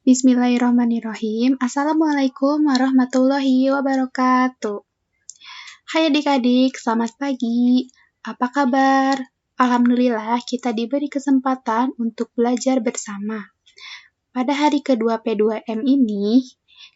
Bismillahirrahmanirrahim. Assalamualaikum warahmatullahi wabarakatuh. Hai adik-adik, selamat pagi. Apa kabar? Alhamdulillah kita diberi kesempatan untuk belajar bersama. Pada hari kedua P2M ini,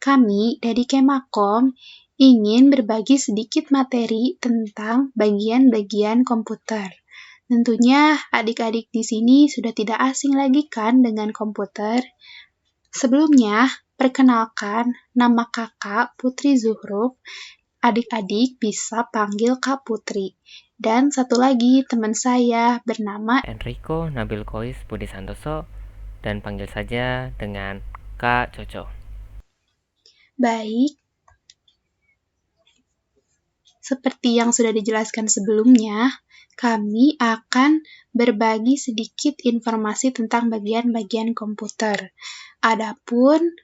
kami dari Kemakom ingin berbagi sedikit materi tentang bagian-bagian komputer. Tentunya adik-adik di sini sudah tidak asing lagi kan dengan komputer. Sebelumnya, perkenalkan nama kakak Putri Zuhruf. Adik-adik bisa panggil Kak Putri. Dan satu lagi teman saya bernama Enrico Nabil Kois Budi Santoso, dan panggil saja dengan Kak Coco. Baik. Seperti yang sudah dijelaskan sebelumnya, kami akan berbagi sedikit informasi tentang bagian-bagian komputer. Adapun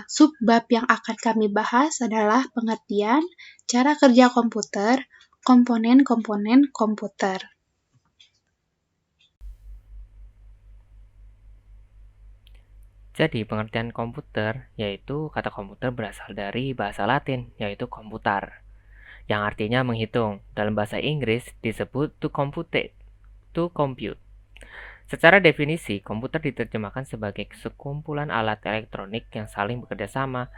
subbab yang akan kami bahas adalah pengertian, cara kerja komputer, komponen-komponen komputer. Jadi pengertian komputer yaitu kata komputer berasal dari bahasa Latin yaitu computar, yang artinya menghitung. Dalam bahasa Inggris disebut to compute, to compute. Secara definisi, komputer diterjemahkan sebagai sekumpulan alat elektronik yang saling bekerja sama,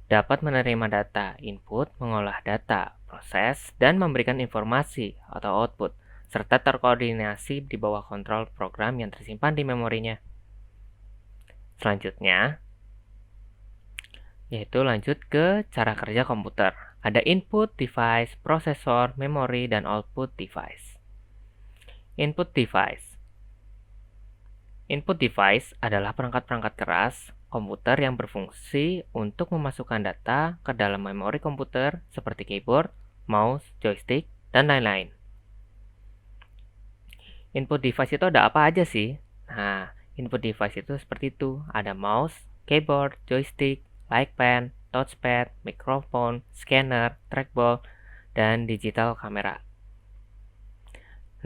dapat menerima data input, mengolah data, proses, dan memberikan informasi atau output, serta terkoordinasi di bawah kontrol program yang tersimpan di memorinya. Selanjutnya, yaitu lanjut ke cara kerja komputer. Ada input device, prosesor, memori, dan output device. Input device. Input device adalah perangkat-perangkat keras komputer yang berfungsi untuk memasukkan data ke dalam memori komputer seperti keyboard, mouse, joystick, dan lain-lain. Input device itu ada apa aja sih? Nah, input device itu seperti itu. Ada mouse, keyboard, joystick, like pen, touchpad, mikrofon, scanner, trackball, dan digital kamera.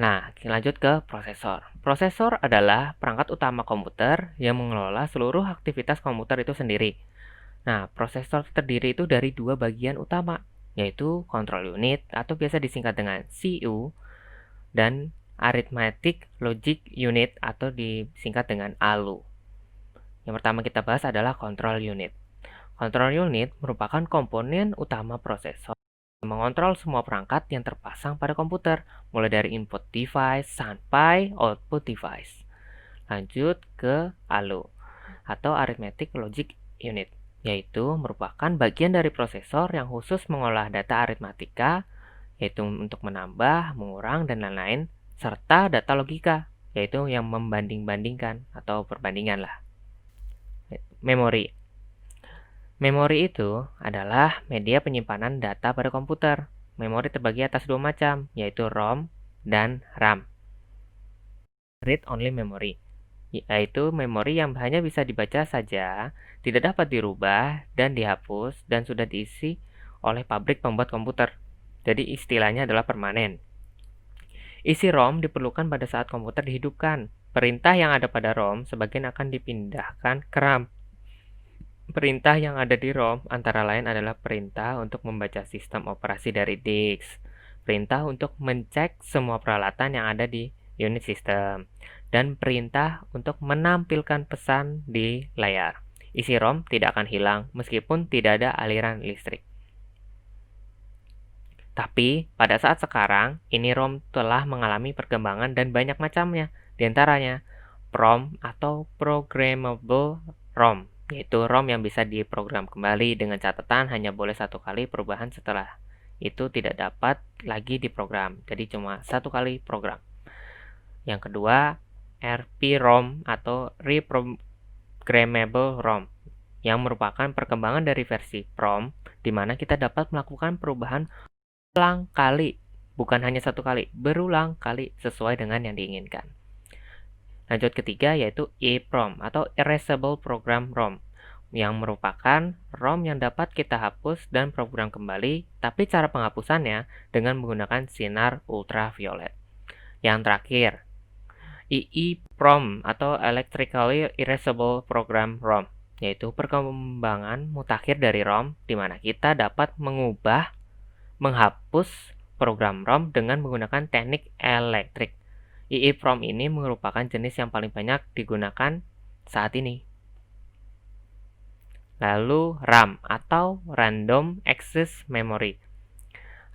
Nah, lanjut ke prosesor. Prosesor adalah perangkat utama komputer yang mengelola seluruh aktivitas komputer itu sendiri. Nah, prosesor terdiri itu dari dua bagian utama, yaitu control unit atau biasa disingkat dengan CPU dan Arithmetic Logic Unit atau disingkat dengan ALU. Yang pertama kita bahas adalah control unit. Control unit merupakan komponen utama prosesor yang mengontrol semua perangkat yang terpasang pada komputer, mulai dari input device sampai output device. Lanjut ke ALU atau Arithmetic Logic Unit, yaitu merupakan bagian dari prosesor yang khusus mengolah data aritmatika, yaitu untuk menambah, mengurang, dan lain-lain, serta data logika, yaitu yang membanding-bandingkan atau perbandingan lah. Memori. Memori itu adalah media penyimpanan data pada komputer. Memori terbagi atas dua macam, yaitu ROM dan RAM. Read-only memory, yaitu memori yang hanya bisa dibaca saja, tidak dapat dirubah dan dihapus, dan sudah diisi oleh pabrik pembuat komputer. Jadi istilahnya adalah permanen. Isi ROM diperlukan pada saat komputer dihidupkan. Perintah yang ada pada ROM sebagian akan dipindahkan ke RAM. Perintah yang ada di ROM antara lain adalah perintah untuk membaca sistem operasi dari disk, perintah untuk mencek semua peralatan yang ada di unit sistem, dan perintah untuk menampilkan pesan di layar. Isi ROM tidak akan hilang meskipun tidak ada aliran listrik. Tapi, pada saat sekarang, ini ROM telah mengalami perkembangan dan banyak macamnya. Di antaranya, PROM atau Programmable ROM, yaitu ROM yang bisa diprogram kembali dengan catatan hanya boleh satu kali perubahan setelah itu tidak dapat lagi diprogram. Jadi cuma satu kali program. Yang kedua, RP-ROM atau Reprogrammable ROM, yang merupakan perkembangan dari versi PROM, di mana kita dapat melakukan perubahan berulang kali, bukan hanya satu kali, berulang kali sesuai dengan yang diinginkan. Lanjut ketiga yaitu EEPROM atau Erasable Program ROM, yang merupakan ROM yang dapat kita hapus dan program kembali, tapi cara penghapusannya dengan menggunakan sinar ultraviolet. Yang terakhir, EEPROM atau Electrically Erasable Program ROM, yaitu perkembangan mutakhir dari ROM, di mana kita dapat mengubah, menghapus program ROM dengan menggunakan teknik elektrik. EEPROM ini merupakan jenis yang paling banyak digunakan saat ini. Lalu RAM atau Random Access Memory.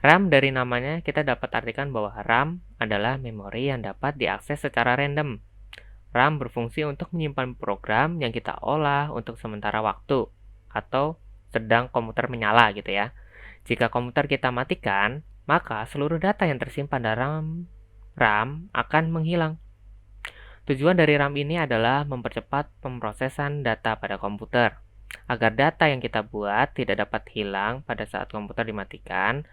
RAM dari namanya kita dapat artikan bahwa RAM adalah memori yang dapat diakses secara random. RAM berfungsi untuk menyimpan program yang kita olah untuk sementara waktu atau sedang komputer menyala gitu ya. Jika komputer kita matikan, maka seluruh data yang tersimpan dalam RAM akan menghilang. Tujuan dari RAM ini adalah mempercepat pemrosesan data pada komputer. Agar data yang kita buat tidak dapat hilang pada saat komputer dimatikan,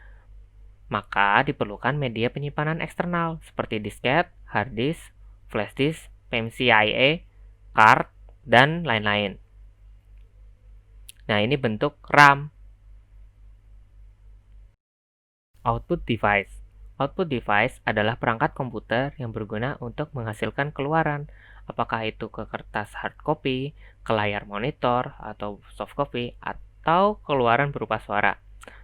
maka diperlukan media penyimpanan eksternal seperti disket, hard disk, flash disk, PCIe, card, dan lain-lain. Nah, ini bentuk RAM. Output device. Output device adalah perangkat komputer yang berguna untuk menghasilkan keluaran, apakah itu ke kertas hard copy, ke layar monitor, atau soft copy, atau keluaran berupa suara.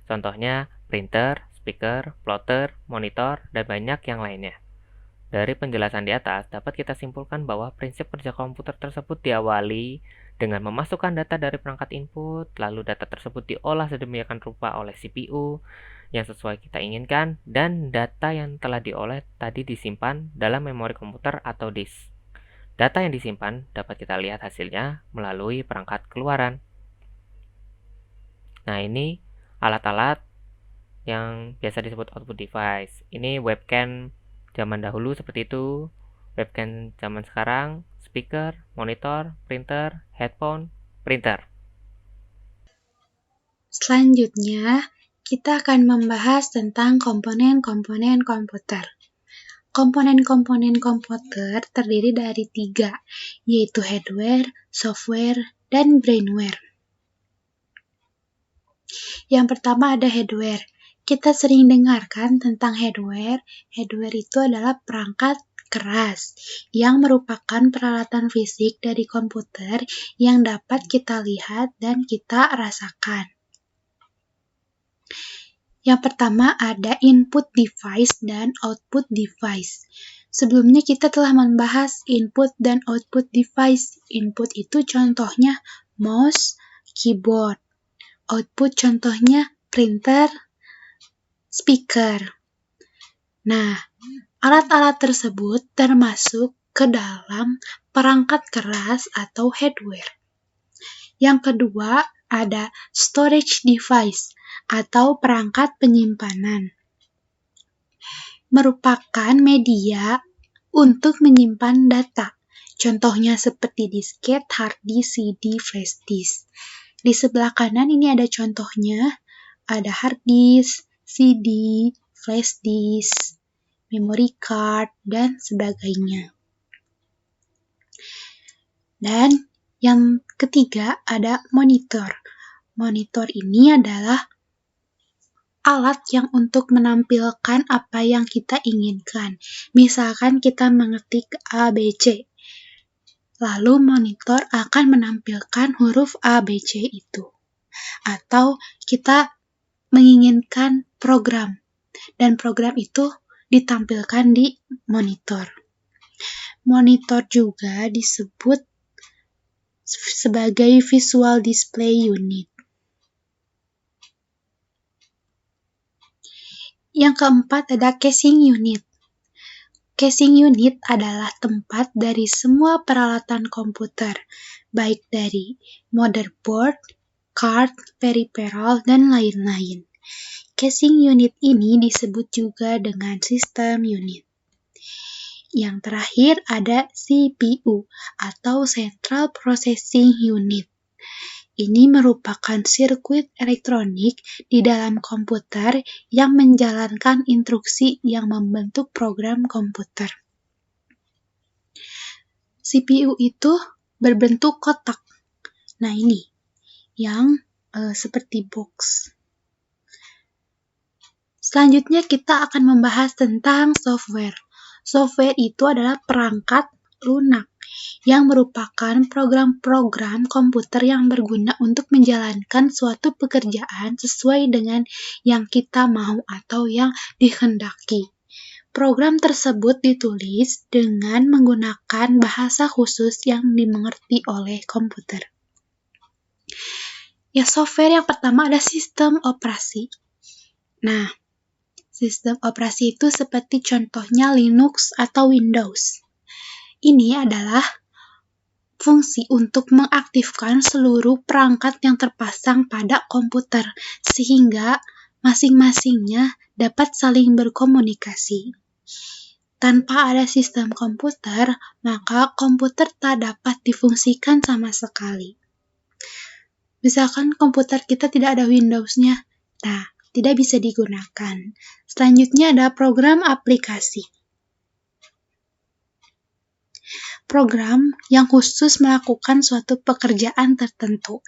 Contohnya printer, speaker, plotter, monitor, dan banyak yang lainnya. Dari penjelasan di atas, dapat kita simpulkan bahwa prinsip kerja komputer tersebut diawali dengan memasukkan data dari perangkat input, lalu data tersebut diolah sedemikian rupa oleh CPU yang sesuai kita inginkan, dan data yang telah diolah tadi disimpan dalam memori komputer atau disk. Data yang disimpan dapat kita lihat hasilnya melalui perangkat keluaran. Nah, ini alat-alat yang biasa disebut output device. Ini webcam zaman dahulu seperti itu, webcam zaman sekarang, speaker, monitor, printer, headphone, printer. Selanjutnya, kita akan membahas tentang komponen-komponen komputer. Komponen-komponen komputer terdiri dari 3, yaitu hardware, software, dan brainware. Yang pertama ada hardware. Kita sering dengarkan tentang hardware. Hardware itu adalah perangkat keras yang merupakan peralatan fisik dari komputer yang dapat kita lihat dan kita rasakan. Yang pertama ada input device dan output device. Sebelumnya kita telah membahas input dan output device. Input itu contohnya mouse, keyboard. Output contohnya printer, speaker. Nah, alat-alat tersebut termasuk ke dalam perangkat keras atau hardware. Yang kedua, ada storage device atau perangkat penyimpanan. Merupakan media untuk menyimpan data. Contohnya seperti disket, hard disk, CD, flash disk. Di sebelah kanan ini ada contohnya, ada hard disk, CD, flash disk, memory card, dan sebagainya. Dan yang ketiga ada monitor. Monitor ini adalah alat yang untuk menampilkan apa yang kita inginkan. Misalkan kita mengetik A, B, C. Lalu monitor akan menampilkan huruf A, B, C itu. Atau kita menginginkan program, dan program itu ditampilkan di monitor. Monitor juga disebut sebagai visual display unit. Yang keempat ada casing unit. Casing unit adalah tempat dari semua peralatan komputer, baik dari motherboard, card, peripheral, dan lain-lain. Casing unit ini disebut juga dengan sistem unit. Yang terakhir ada CPU atau Central Processing Unit. Ini merupakan sirkuit elektronik di dalam komputer yang menjalankan instruksi yang membentuk program komputer. CPU itu berbentuk kotak. Nah ini, yang seperti box. Selanjutnya kita akan membahas tentang software. Software itu adalah perangkat lunak yang merupakan program-program komputer yang berguna untuk menjalankan suatu pekerjaan sesuai dengan yang kita mau atau yang dikehendaki. Program tersebut ditulis dengan menggunakan bahasa khusus yang dimengerti oleh komputer. Ya, software yang pertama ada sistem operasi. Nah, sistem operasi itu seperti contohnya Linux atau Windows. Ini adalah fungsi untuk mengaktifkan seluruh perangkat yang terpasang pada komputer, sehingga masing-masingnya dapat saling berkomunikasi. Tanpa ada sistem komputer, maka komputer tak dapat difungsikan sama sekali. Misalkan komputer kita tidak ada Windows-nya, nah, tidak bisa digunakan. Selanjutnya ada program aplikasi. Program yang khusus melakukan suatu pekerjaan tertentu.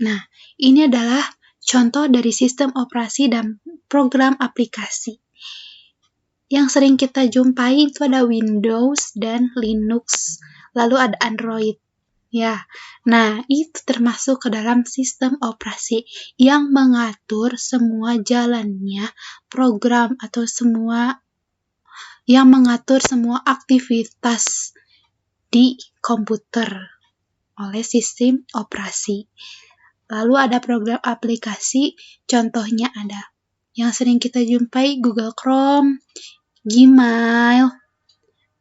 Nah, ini adalah contoh dari sistem operasi dan program aplikasi. Yang sering kita jumpai itu ada Windows dan Linux. Lalu ada Android. Ya, nah itu termasuk ke dalam sistem operasi yang mengatur semua jalannya program atau yang mengatur semua aktivitas di komputer oleh sistem operasi. Lalu ada program aplikasi, contohnya ada yang sering kita jumpai Google Chrome, Gmail,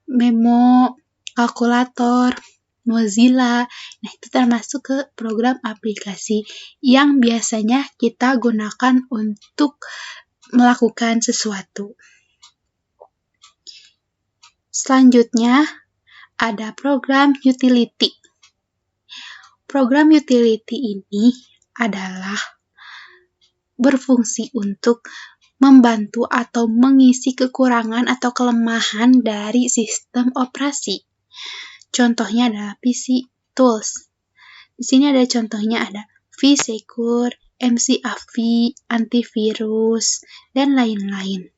Memo, kalkulator, Mozilla. Nah, itu termasuk ke program aplikasi yang biasanya kita gunakan untuk melakukan sesuatu. Selanjutnya, ada program utility. Program utility ini adalah berfungsi untuk membantu atau mengisi kekurangan atau kelemahan dari sistem operasi. Contohnya adalah PC Tools. Di sini ada contohnya ada vSecure, McAfee, antivirus, dan lain-lain.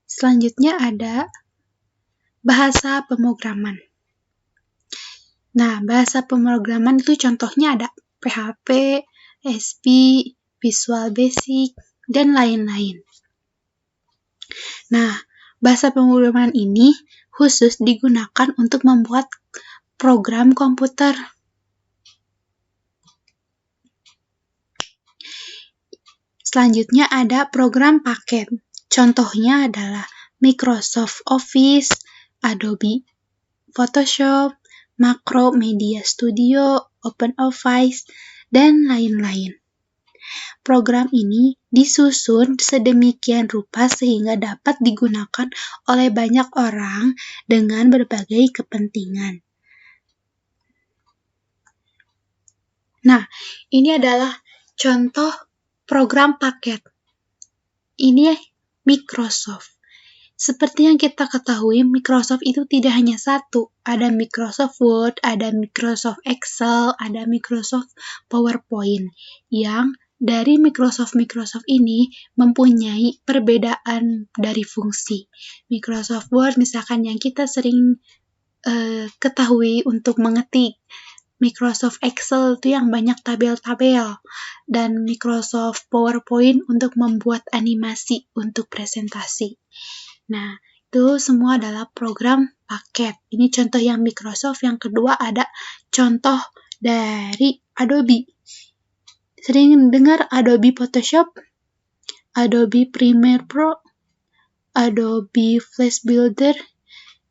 Selanjutnya ada bahasa pemrograman. Nah, bahasa pemrograman itu contohnya ada PHP, ASP, Visual Basic, dan lain-lain. Nah, bahasa pemrograman ini khusus digunakan untuk membuat program komputer. Selanjutnya ada program paket. Contohnya adalah Microsoft Office, Adobe Photoshop, Macromedia Studio, OpenOffice, dan lain-lain. Program ini disusun sedemikian rupa sehingga dapat digunakan oleh banyak orang dengan berbagai kepentingan. Nah, ini adalah contoh program paket. Ini Microsoft. Seperti yang kita ketahui, Microsoft itu tidak hanya satu. Ada Microsoft Word, ada Microsoft Excel, ada Microsoft PowerPoint. Yang dari Microsoft ini mempunyai perbedaan dari fungsi. Microsoft Word misalkan yang kita sering ketahui untuk mengetik. Microsoft Excel itu yang banyak tabel-tabel. Dan Microsoft PowerPoint untuk membuat animasi untuk presentasi. Nah, itu semua adalah program paket. Ini contoh yang Microsoft. Yang kedua ada contoh dari Adobe. Sering dengar Adobe Photoshop, Adobe Premiere Pro, Adobe Flash Builder,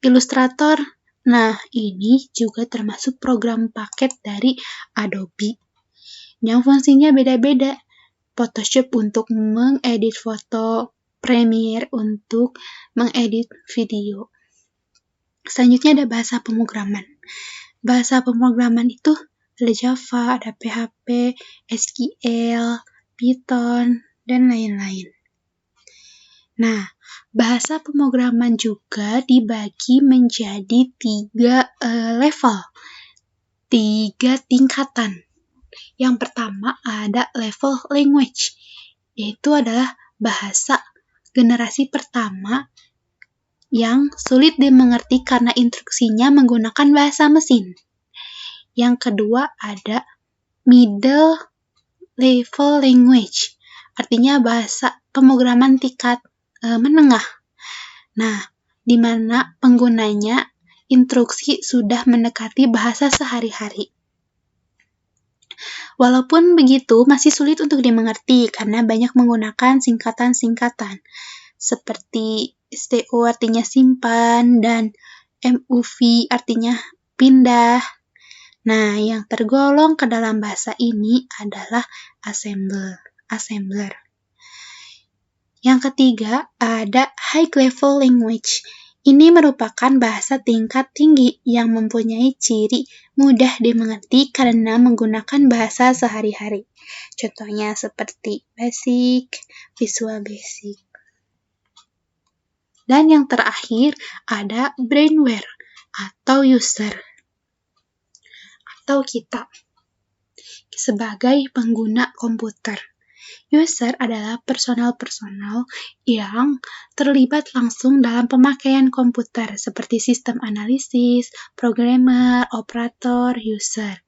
Illustrator. Nah, ini juga termasuk program paket dari Adobe. Yang fungsinya beda-beda. Photoshop untuk mengedit foto, Premiere untuk mengedit video. Selanjutnya ada bahasa pemrograman. Bahasa pemrograman itu ada Java, ada PHP, SQL, Python, dan lain-lain. Nah, bahasa pemrograman juga dibagi menjadi 3 level, 3 tingkatan. Yang pertama ada level language, yaitu adalah bahasa generasi pertama yang sulit dimengerti karena instruksinya menggunakan bahasa mesin. Yang kedua ada middle level language, artinya bahasa pemrograman tingkat menengah. Nah, di mana penggunanya instruksi sudah mendekati bahasa sehari-hari. Walaupun begitu, masih sulit untuk dimengerti karena banyak menggunakan singkatan-singkatan seperti STO artinya simpan dan MOV artinya pindah. Nah, yang tergolong ke dalam bahasa ini adalah assembler. Yang ketiga, ada high level language. Ini merupakan bahasa tingkat tinggi yang mempunyai ciri mudah dimengerti karena menggunakan bahasa sehari-hari. Contohnya seperti basic, visual basic. Dan yang terakhir ada brainware atau user atau kita sebagai pengguna komputer. User adalah personal yang terlibat langsung dalam pemakaian komputer seperti sistem analisis, programmer, operator, user.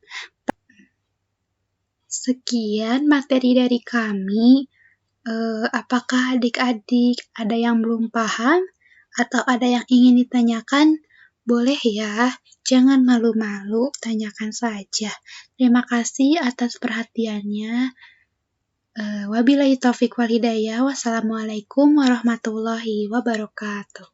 Sekian materi dari kami. Apakah adik-adik ada yang belum paham atau ada yang ingin ditanyakan? Boleh ya, jangan malu-malu, tanyakan saja. Terima kasih atas perhatiannya. Wabillahi taufiq wal hidayah. Wassalamualaikum warahmatullahi wabarakatuh.